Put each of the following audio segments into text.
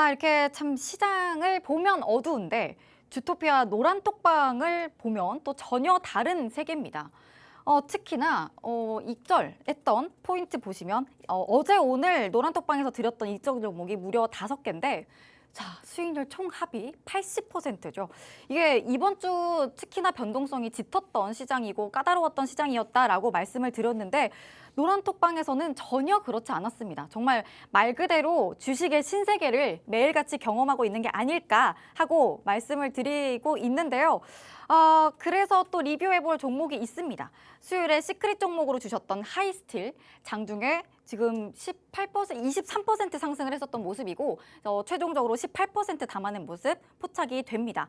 이렇게 참 시장을 보면 어두운데 주토피아 노란 톡방을 보면 또 전혀 다른 세계입니다. 특히나 익절했던 포인트 보시면 어제 오늘 노란 톡방에서 드렸던 익절 종목이 무려 5개인데 자, 수익률 총 합이 80%죠. 이게 이번 주 특히나 변동성이 짙었던 시장이고 까다로웠던 시장이었다라고 말씀을 드렸는데 노란톡방에서는 전혀 그렇지 않았습니다. 정말 말 그대로 주식의 신세계를 매일같이 경험하고 있는 게 아닐까 하고 말씀을 드리고 있는데요. 그래서 또 리뷰해볼 종목이 있습니다. 수요일에 시크릿 종목으로 주셨던 하이스틸, 장중에 지금 18%, 23% 상승을 했었던 모습이고 최종적으로 18% 담아낸 모습 포착이 됩니다.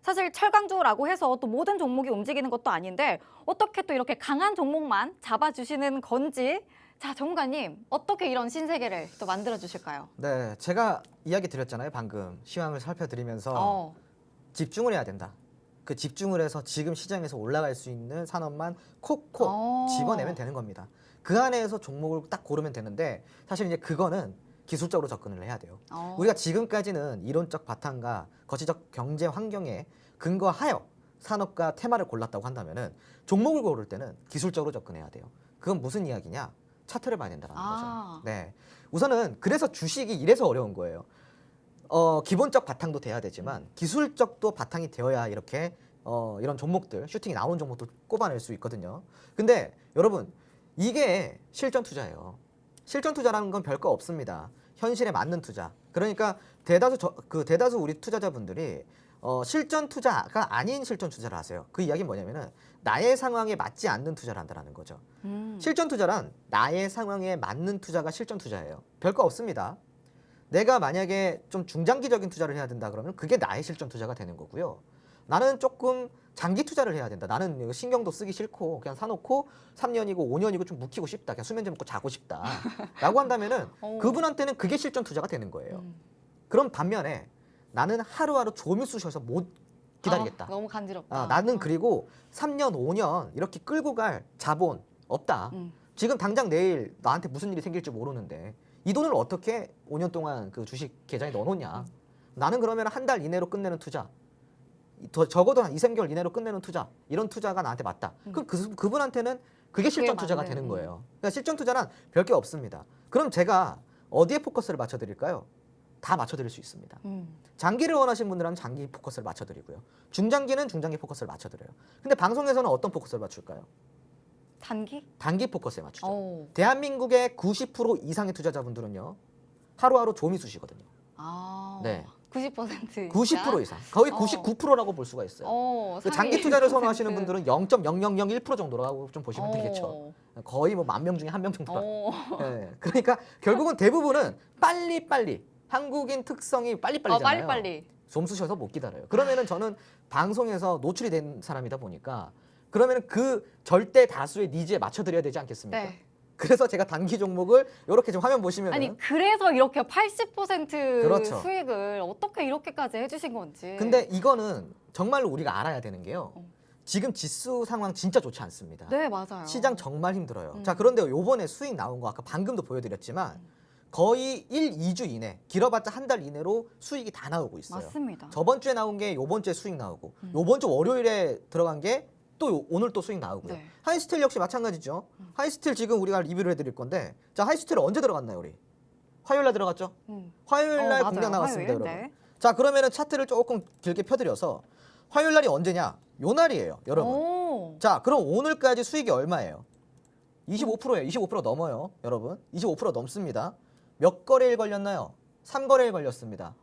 사실 철강주라고 해서 또 모든 종목이 움직이는 것도 아닌데 어떻게 또 이렇게 강한 종목만 잡아주시는 건지 자, 전문가님 어떻게 이런 신세계를 또 만들어 주실까요? 네, 제가 이야기 드렸잖아요. 방금 시황을 살펴드리면서 집중을 해야 된다. 그 집중을 해서 지금 시장에서 올라갈 수 있는 산업만 콕콕 집어내면 되는 겁니다. 그 안에서 종목을 딱 고르면 되는데 사실 이제 그거는 기술적으로 접근을 해야 돼요. 우리가 지금까지는 이론적 바탕과 거시적 경제 환경에 근거하여 산업과 테마를 골랐다고 한다면은 종목을 고를 때는 기술적으로 접근해야 돼요. 그건 무슨 이야기냐? 차트를 봐야 된다는 거죠. 네, 우선은 그래서 주식이 이래서 어려운 거예요. 기본적 바탕도 돼야 되지만 기술적도 바탕이 되어야 이렇게 이런 종목들, 슈팅이 나오는 종목들 꼽아낼 수 있거든요. 근데 여러분 이게 실전 투자예요. 실전 투자라는 건 별거 없습니다. 현실에 맞는 투자. 그러니까 대다수 우리 투자자분들이 실전 투자가 아닌 실전 투자를 하세요. 그 이야기는 뭐냐면은 나의 상황에 맞지 않는 투자를 한다는 거죠. 실전 투자란 나의 상황에 맞는 투자가 실전 투자예요. 별거 없습니다. 내가 만약에 좀 중장기적인 투자를 해야 된다 그러면 그게 나의 실전 투자가 되는 거고요. 나는 조금 장기 투자를 해야 된다. 나는 신경도 쓰기 싫고 그냥 사놓고 3년이고 5년이고 좀 묵히고 싶다. 그냥 수면 좀 먹고 자고 싶다. 라고 한다면은 그분한테는 그게 실전 투자가 되는 거예요. 그럼 반면에 나는 하루하루 조미 쑤셔서 못 기다리겠다. 너무 간지럽다. 나는 그리고 3년, 5년 이렇게 끌고 갈 자본 없다. 지금 당장 내일 나한테 무슨 일이 생길지 모르는데 이 돈을 어떻게 5년 동안 그 주식 계좌에 넣어놓냐. 나는 그러면 한 달 이내로 끝내는 투자. 적어도 한 2, 3개월 이내로 끝내는 투자. 이런 투자가 나한테 맞다. 그럼 그분한테는 그게 실전 투자가 되는 거예요. 그러니까 실전 투자란 별게 없습니다. 그럼 제가 어디에 포커스를 맞춰드릴까요? 다 맞춰드릴 수 있습니다. 장기를 원하시는 분들은 장기 포커스를 맞춰드리고요. 중장기는 중장기 포커스를 맞춰드려요. 근데 방송에서는 어떤 포커스를 맞출까요? 단기? 단기 포커스에 맞추죠. 대한민국의 90% 이상의 투자자분들은요. 하루하루 조미 쑤시거든요. 네. 90%? 90% 이상. 거의 99%라고 볼 수가 있어요. 그 장기 투자를 선호하시는 분들은 0.0001% 정도라고 좀 보시면 되겠죠. 거의 뭐 10,000명 중에 1명 정도라고. 네. 그러니까 결국은 대부분은 빨리빨리. 한국인 특성이 빨리빨리잖아요. 빨리빨리. 좀 쑤셔서 못 기다려요. 그러면은 저는 방송에서 노출이 된 사람이다 보니까 그러면은 그 절대 다수의 니즈에 맞춰드려야 되지 않겠습니까? 네. 그래서 제가 단기 종목을 이렇게 지금 화면 보시면 아니 그래서 이렇게 80% 그렇죠. 수익을 어떻게 이렇게까지 해주신 건지. 근데 이거는 정말로 우리가 알아야 되는 게요. 지금 지수 상황 진짜 좋지 않습니다. 네, 맞아요. 시장 정말 힘들어요. 자, 그런데 요번에 수익 나온 거 아까 방금도 보여드렸지만 거의 1, 2주 이내, 길어봤자 한 달 이내로 수익이 다 나오고 있어요. 맞습니다. 저번 주에 나온 게 요번 주에 수익 나오고 요번 주 월요일에 들어간 게 또 오늘 또 수익 나오고요. 네. 하이스틸 역시 마찬가지죠. 하이스틸 지금 우리가 리뷰를 해드릴 건데 자, 하이스틸 언제 들어갔나요, 우리? 화요일 날 들어갔죠? 화요일 날 공략 나왔습니다, 화요일, 여러분. 네. 자, 그러면은 차트를 조금 길게 펴드려서 화요일 날이 언제냐? 요 날이에요, 여러분. 자, 그럼 오늘까지 수익이 얼마예요? 25%예요. 25% 넘어요, 여러분. 25% 넘습니다. 몇 거래일 걸렸나요? 3거래일 걸렸습니다.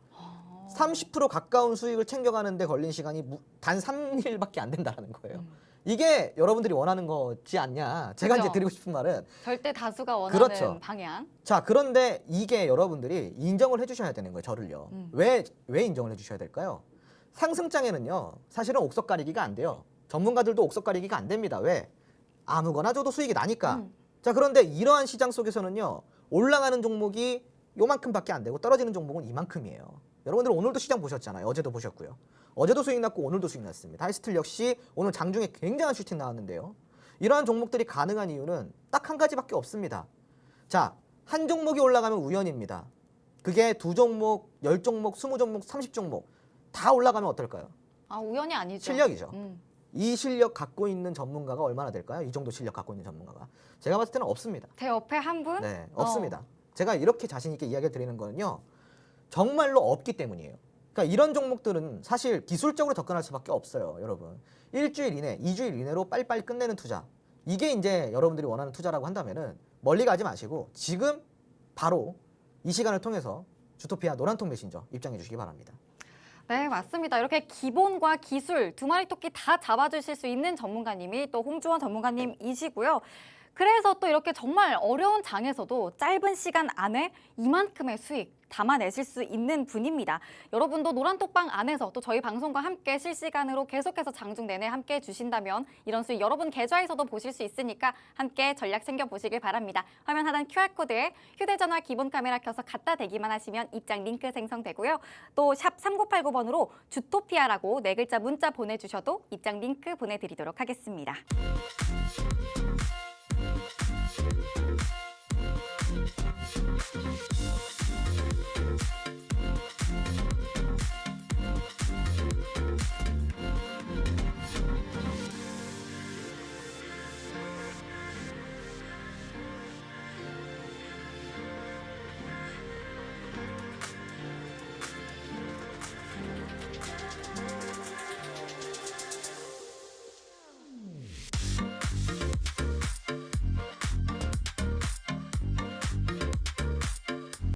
30% 가까운 수익을 챙겨가는데 걸린 시간이 단 3일밖에 안 된다는 거예요. 이게 여러분들이 원하는 거지 않냐. 제가 그렇죠. 이제 드리고 싶은 말은 절대 다수가 원하는 그렇죠. 방향. 자, 그런데 이게 여러분들이 인정을 해주셔야 되는 거예요, 저를요. 왜 인정을 해주셔야 될까요? 상승장에는요, 사실은 옥석 가리기가 안 돼요. 전문가들도 옥석 가리기가 안 됩니다. 왜? 아무거나 줘도 수익이 나니까. 자, 그런데 이러한 시장 속에서는요, 올라가는 종목이 요만큼밖에 안 되고 떨어지는 종목은 이만큼이에요. 여러분들 오늘도 시장 보셨잖아요. 어제도 보셨고요. 어제도 수익 났고 오늘도 수익 났습니다. 하이스틸 역시 오늘 장중에 굉장한 슈팅 나왔는데요. 이러한 종목들이 가능한 이유는 딱 한 가지밖에 없습니다. 자, 한 종목이 올라가면 우연입니다. 그게 2종목, 10종목, 20종목, 30종목 다 올라가면 어떨까요? 아, 우연이 아니죠. 실력이죠. 이 실력 갖고 있는 전문가가 얼마나 될까요? 이 정도 실력 갖고 있는 전문가가. 제가 봤을 때는 없습니다. 제 옆에 한 분? 네, 없습니다. 제가 이렇게 자신 있게 이야기를 드리는 거는요. 정말로 없기 때문이에요. 그러니까 이런 종목들은 사실 기술적으로 접근할 수밖에 없어요, 여러분. 일주일 이내, 2주일 이내로 빨리빨리 끝내는 투자. 이게 이제 여러분들이 원하는 투자라고 한다면은 멀리 가지 마시고 지금 바로 이 시간을 통해서 주토피아 노란통 메신저 입장해 주시기 바랍니다. 네, 맞습니다. 이렇게 기본과 기술 두 마리 토끼 다 잡아주실 수 있는 전문가님이 또 홍주원 전문가님이시고요. 그래서 또 이렇게 정말 어려운 장에서도 짧은 시간 안에 이만큼의 수익 담아내실 수 있는 분입니다. 여러분도 노란톡방 안에서 또 저희 방송과 함께 실시간으로 계속해서 장중 내내 함께 해주신다면 이런 수익 여러분 계좌에서도 보실 수 있으니까 함께 전략 챙겨보시길 바랍니다. 화면 하단 QR코드에 휴대전화 기본 카메라 켜서 갖다 대기만 하시면 입장 링크 생성되고요. 또 샵 3989번으로 주토피아라고 4글자 문자 보내주셔도 입장 링크 보내드리도록 하겠습니다.